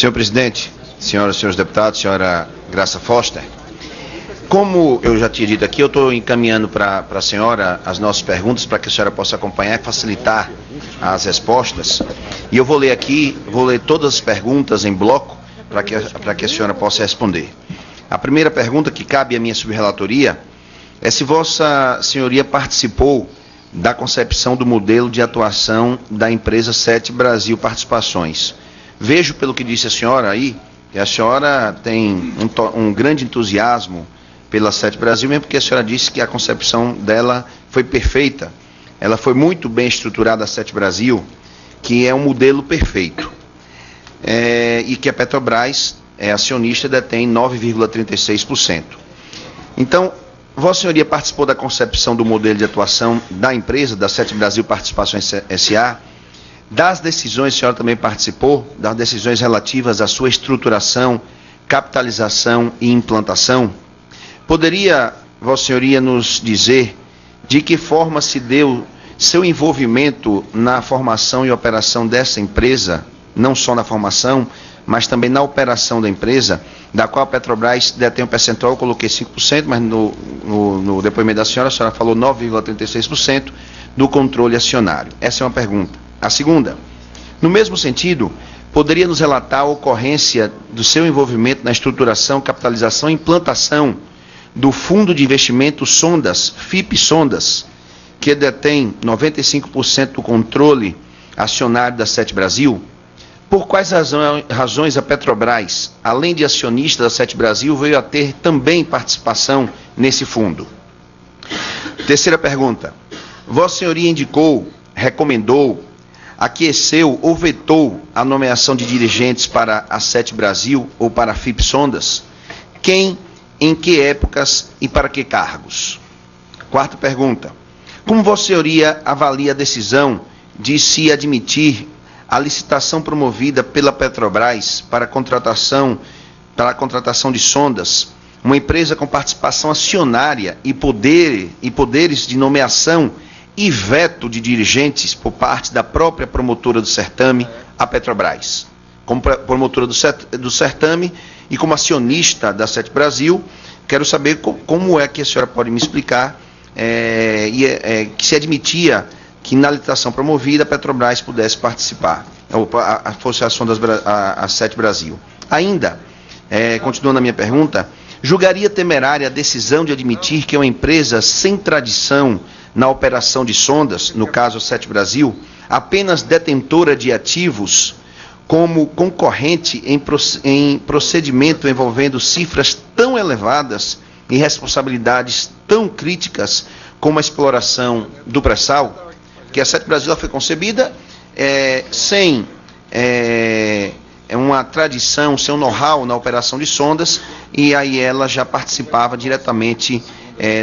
Senhor presidente, senhoras e senhores deputados, senhora Graça Foster, como eu já tinha dito aqui, eu estou encaminhando para a senhora as nossas perguntas para que a senhora possa acompanhar e facilitar as respostas. E eu vou ler todas as perguntas em bloco para que a senhora possa responder. A primeira pergunta que cabe à minha subrelatoria é se Vossa Senhoria participou da concepção do modelo de atuação da empresa Sete Brasil Participações. Vejo pelo que disse a senhora aí, que a senhora tem um grande entusiasmo pela Sete Brasil, mesmo porque a senhora disse que a concepção dela foi perfeita. Ela foi muito bem estruturada, a Sete Brasil, que é um modelo perfeito. E que a Petrobras é acionista e detém 9,36%. Então, Vossa Senhoria participou da concepção do modelo de atuação da empresa, da Sete Brasil Participações S.A., das decisões, a senhora também participou, das decisões relativas à sua estruturação, capitalização e implantação? Poderia Vossa Senhoria nos dizer de que forma se deu seu envolvimento na formação e operação dessa empresa, não só na formação, mas também na operação da empresa, da qual a Petrobras detém um percentual, eu coloquei 5%, mas no depoimento da senhora, a senhora falou 9,36% do controle acionário. Essa é uma pergunta. A segunda, no mesmo sentido, poderia nos relatar a ocorrência do seu envolvimento na estruturação, capitalização e implantação do Fundo de Investimento Sondas, FIP Sondas, que detém 95% do controle acionário da Sete Brasil? Por quais razões a Petrobras, além de acionista da Sete Brasil, veio a ter também participação nesse fundo? Terceira pergunta. Vossa Senhoria indicou, recomendou, aqueceu ou vetou a nomeação de dirigentes para a Sete Brasil ou para a FIP Sondas? Quem, em que épocas e para que cargos? Quarta pergunta. Como Vossa Senhoria avalia a decisão de se admitir a licitação promovida pela Petrobras para a contratação de sondas, uma empresa com participação acionária e poderes de nomeação e veto de dirigentes por parte da própria promotora do certame, a Petrobras? Como promotora do certame e como acionista da Sete Brasil, quero saber como é que a senhora pode me explicar que se admitia que na licitação promovida a Petrobras pudesse participar, fosse a Sete Brasil. Ainda, continuando a minha pergunta, julgaria temerária a decisão de admitir que uma empresa sem tradição na operação de sondas, no caso a Sete Brasil, apenas detentora de ativos, como concorrente em procedimento envolvendo cifras tão elevadas e responsabilidades tão críticas como a exploração do pré-sal? Que a Sete Brasil foi concebida sem uma tradição, sem um know-how na operação de sondas, e aí ela já participava diretamente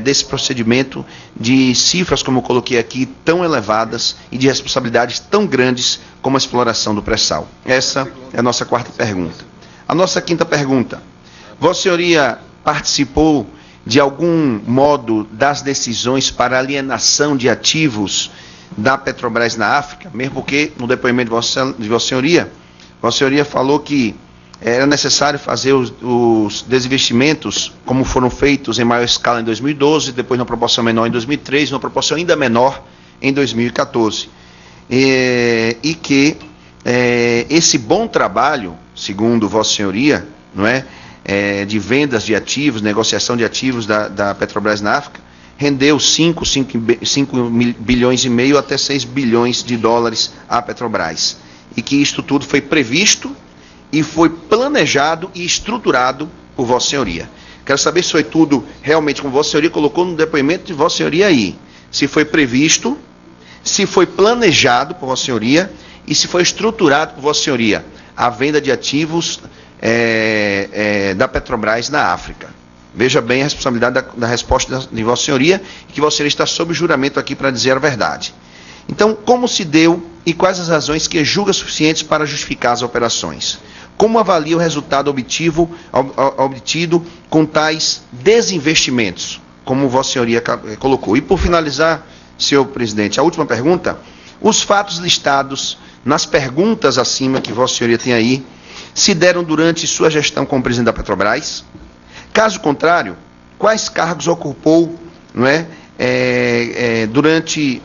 desse procedimento de cifras, como eu coloquei aqui, tão elevadas e de responsabilidades tão grandes como a exploração do pré-sal. Essa é a nossa quarta pergunta. A nossa quinta pergunta. Vossa Senhoria participou de algum modo das decisões para alienação de ativos da Petrobras na África, mesmo porque no depoimento de Vossa Senhoria falou que era necessário fazer os desinvestimentos como foram feitos em maior escala em 2012, depois numa proporção menor em 2013, numa proporção ainda menor em 2014. E que esse bom trabalho, segundo Vossa Senhoria, não é, de vendas de ativos, negociação de ativos da Petrobras na África, rendeu 5 bilhões e meio até 6 bilhões de dólares à Petrobras. E que isto tudo foi previsto e foi planejado e estruturado por Vossa Senhoria. Quero saber se foi tudo realmente como Vossa Senhoria colocou no depoimento de Vossa Senhoria aí. Se foi previsto, se foi planejado por Vossa Senhoria e se foi estruturado por Vossa Senhoria a venda de ativos da Petrobras na África. Veja bem a responsabilidade da resposta de Vossa Senhoria, e que Vossa Senhoria está sob juramento aqui para dizer a verdade. Então, como se deu e quais as razões que julga suficientes para justificar as operações? Como avalia o resultado obtido com tais desinvestimentos, como Vossa Senhoria colocou? E por finalizar, senhor presidente, a última pergunta: os fatos listados nas perguntas acima que Vossa Senhoria tem aí, se deram durante sua gestão como presidente da Petrobras? Caso contrário, quais cargos ocupou, não é, durante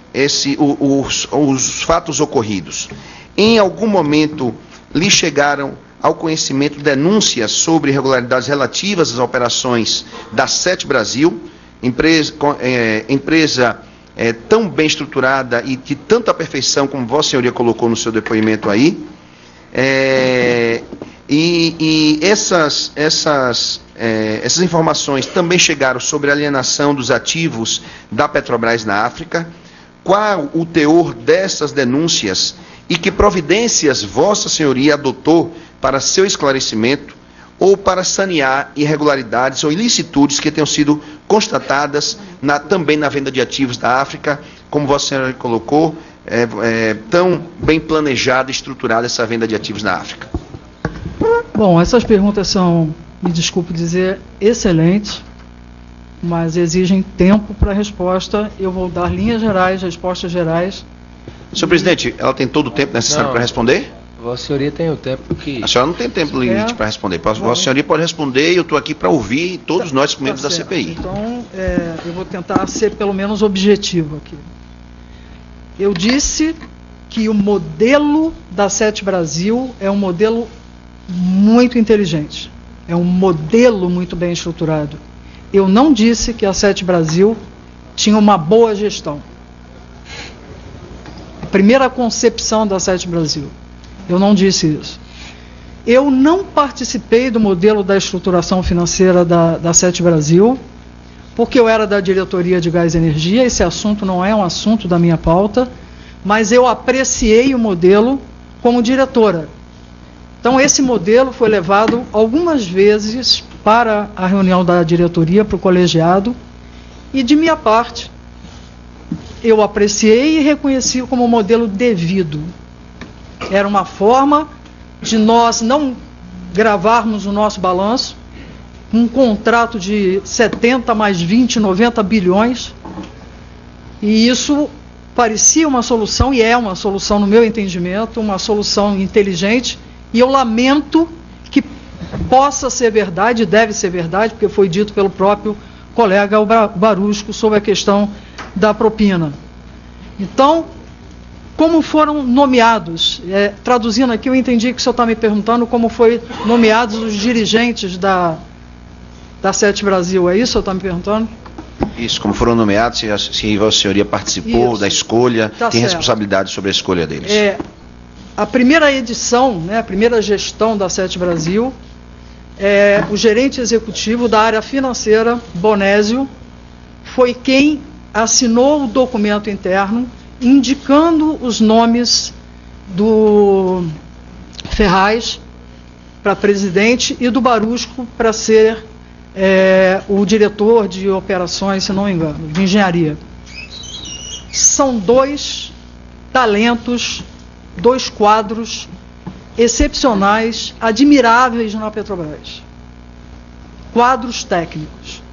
os fatos ocorridos? Em algum momento lhe chegaram ao conhecimento denúncias sobre irregularidades relativas às operações da Sete Brasil, empresa tão bem estruturada e de tanta perfeição como Vossa Senhoria colocou no seu depoimento aí? Essas informações também chegaram sobre a alienação dos ativos da Petrobras na África? Qual o teor dessas denúncias e que providências Vossa Senhoria adotou para seu esclarecimento ou para sanear irregularidades ou ilicitudes que tenham sido constatadas também na venda de ativos da África, como Vossa Senhoria colocou, tão bem planejada e estruturada essa venda de ativos na África? Bom, essas perguntas são, me desculpe dizer, excelentes, mas exigem tempo para a resposta. Eu vou dar linhas gerais, respostas gerais. Senhor presidente, ela tem todo o tempo necessário para responder? Vossa Senhoria tem o tempo que... A senhora não tem tempo limite para responder. Vossa Senhoria pode responder e eu estou aqui para ouvir todos nós membros da CPI. Então, eu vou tentar ser pelo menos objetivo aqui. Eu disse que o modelo da Sete Brasil é um modelo muito inteligente. É um modelo muito bem estruturado. Eu não disse que a Sete Brasil tinha uma boa gestão. A primeira concepção da Sete Brasil. Eu não disse isso. Eu não participei do modelo da estruturação financeira da Sete Brasil, porque eu era da diretoria de Gás e Energia. Esse assunto não é um assunto da minha pauta, mas eu apreciei o modelo como diretora. Então, esse modelo foi levado algumas vezes para a reunião da diretoria, para o colegiado, e de minha parte, eu apreciei e reconheci como modelo devido. Era uma forma de nós não gravarmos o nosso balanço, um contrato de 70 mais 20, 90 bilhões, e isso parecia uma solução, e é uma solução no meu entendimento, uma solução inteligente, e eu lamento que possa ser verdade, deve ser verdade, porque foi dito pelo próprio colega Barusco sobre a questão da propina. Então, como foram nomeados? Traduzindo aqui, eu entendi que o senhor está me perguntando como foi nomeados os dirigentes da Sete Brasil. É isso que o senhor está me perguntando? Isso, como foram nomeados, se Vossa Senhoria participou da escolha, tem responsabilidade sobre a escolha deles. A primeira edição, né, a primeira gestão da Sete Brasil, o gerente executivo da área financeira, Bonésio, foi quem assinou o documento interno indicando os nomes do Ferraz para presidente e do Barusco para ser o diretor de operações, se não me engano, de engenharia. São dois talentos, dois quadros excepcionais, admiráveis na Petrobras. Quadros técnicos.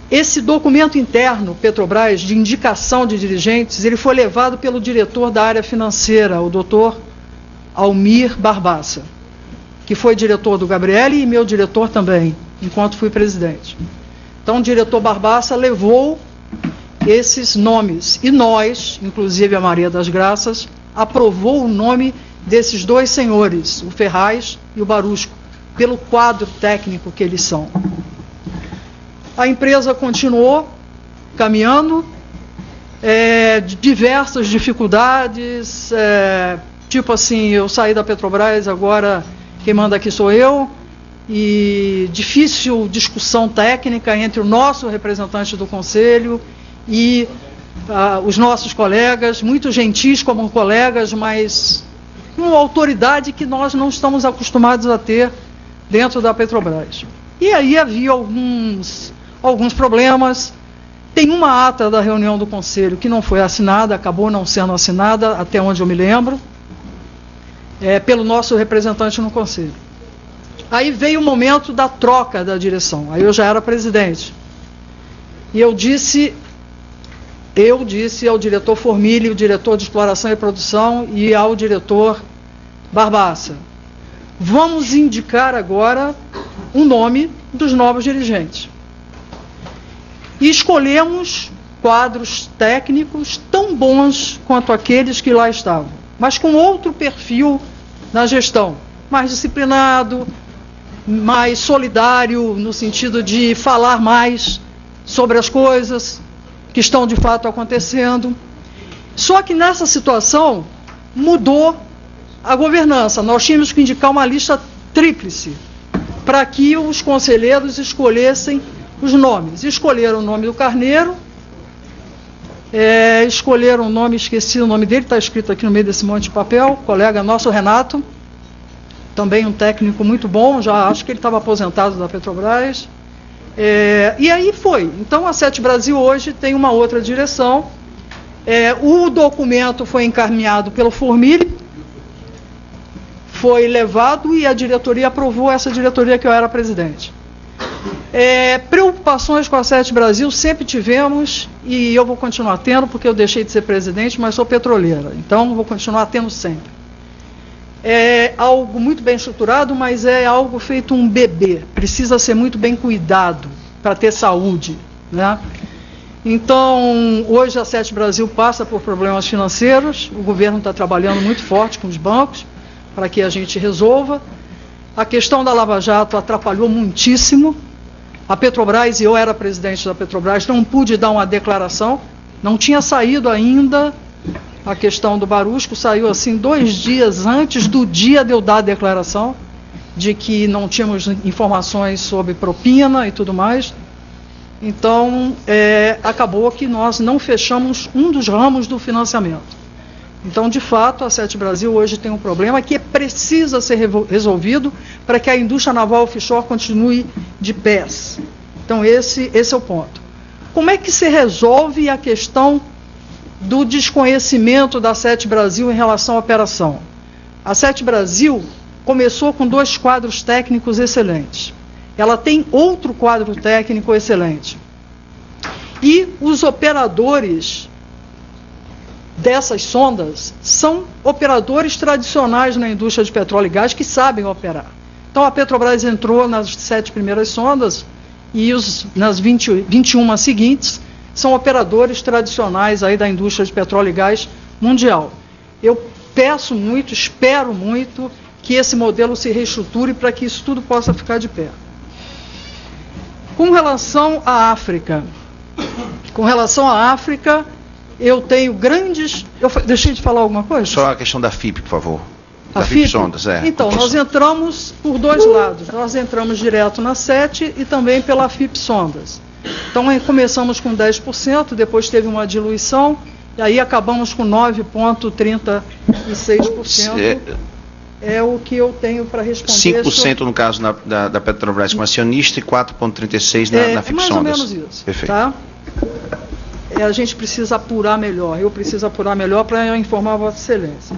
Esse documento interno, Petrobras, de indicação de dirigentes, ele foi levado pelo diretor da área financeira, o doutor Almir Barbaça, que foi diretor do Gabriele e meu diretor também, enquanto fui presidente. Então, o diretor Barbaça levou esses nomes, e nós, inclusive a Maria das Graças, aprovou o nome desses dois senhores, o Ferraz e o Barusco, pelo quadro técnico que eles são. A empresa continuou caminhando, diversas dificuldades, tipo assim, eu saí da Petrobras, agora quem manda aqui sou eu, e difícil discussão técnica entre o nosso representante do Conselho e os nossos colegas, muito gentis como colegas, mas uma autoridade que nós não estamos acostumados a ter dentro da Petrobras. E aí havia alguns problemas. Tem uma ata da reunião do Conselho que não foi assinada, acabou não sendo assinada, até onde eu me lembro, pelo nosso representante no Conselho. Aí veio o momento da troca da direção, aí eu já era presidente. E eu disse ao diretor Formigli, o diretor de exploração e produção, e ao diretor Barbaça: vamos indicar agora o nome dos novos dirigentes. E escolhemos quadros técnicos tão bons quanto aqueles que lá estavam, mas com outro perfil na gestão, mais disciplinado, mais solidário, no sentido de falar mais sobre as coisas que estão de fato acontecendo. Só que nessa situação mudou a governança. Nós tínhamos que indicar uma lista tríplice para que os conselheiros escolhessem os nomes. Escolheram o nome do Carneiro, escolheram o nome, esqueci o nome dele, está escrito aqui no meio desse monte de papel, colega nosso, Renato, também um técnico muito bom, já acho que ele estava aposentado da Petrobras. E aí foi. Então a Sete Brasil hoje tem uma outra direção. O documento foi encaminhado pelo Formille, foi levado e a diretoria aprovou, essa diretoria que eu era presidente. Preocupações com a Sete Brasil sempre tivemos, e eu vou continuar tendo, porque eu deixei de ser presidente, mas sou petroleira, então vou continuar tendo sempre. É algo muito bem estruturado, mas é algo feito um bebê, precisa ser muito bem cuidado para ter saúde, né? Então, hoje a Sete Brasil passa por problemas financeiros, o governo está trabalhando muito forte com os bancos para que a gente resolva. A questão da Lava Jato atrapalhou muitíssimo. A Petrobras, e eu era presidente da Petrobras, não pude dar uma declaração, não tinha saído ainda a questão do Barusco, saiu assim 2 dias antes do dia de eu dar a declaração, de que não tínhamos informações sobre propina e tudo mais. Então, acabou que nós não fechamos um dos ramos do financiamento. Então, de fato, a Sete Brasil hoje tem um problema que precisa ser resolvido para que a indústria naval offshore continue de pés. Então, esse é o ponto. Como é que se resolve a questão do desconhecimento da Sete Brasil em relação à operação? A Sete Brasil começou com 2 quadros técnicos excelentes. Ela tem outro quadro técnico excelente. E os operadores dessas sondas são operadores tradicionais na indústria de petróleo e gás que sabem operar. Então a Petrobras entrou nas 7 primeiras sondas e nas 21 seguintes são operadores tradicionais aí da indústria de petróleo e gás mundial. Eu peço muito, espero muito que esse modelo se reestruture para que isso tudo possa ficar de pé. Com relação à África, eu tenho grandes... deixei de falar alguma coisa? Só a questão da FIP, por favor. A da FIP Sondas, Então, nós entramos por 2 lados. Nós entramos direto na SET e também pela FIP Sondas. Então, começamos com 10%, depois teve uma diluição, e aí acabamos com 9,36%. É o que eu tenho para responder. 5% no caso da Petrobras como acionista e 4,36% na FIP Sondas. É mais ou menos isso. Perfeito. Tá? A gente precisa apurar melhor. Eu preciso apurar melhor para informar a Vossa Excelência.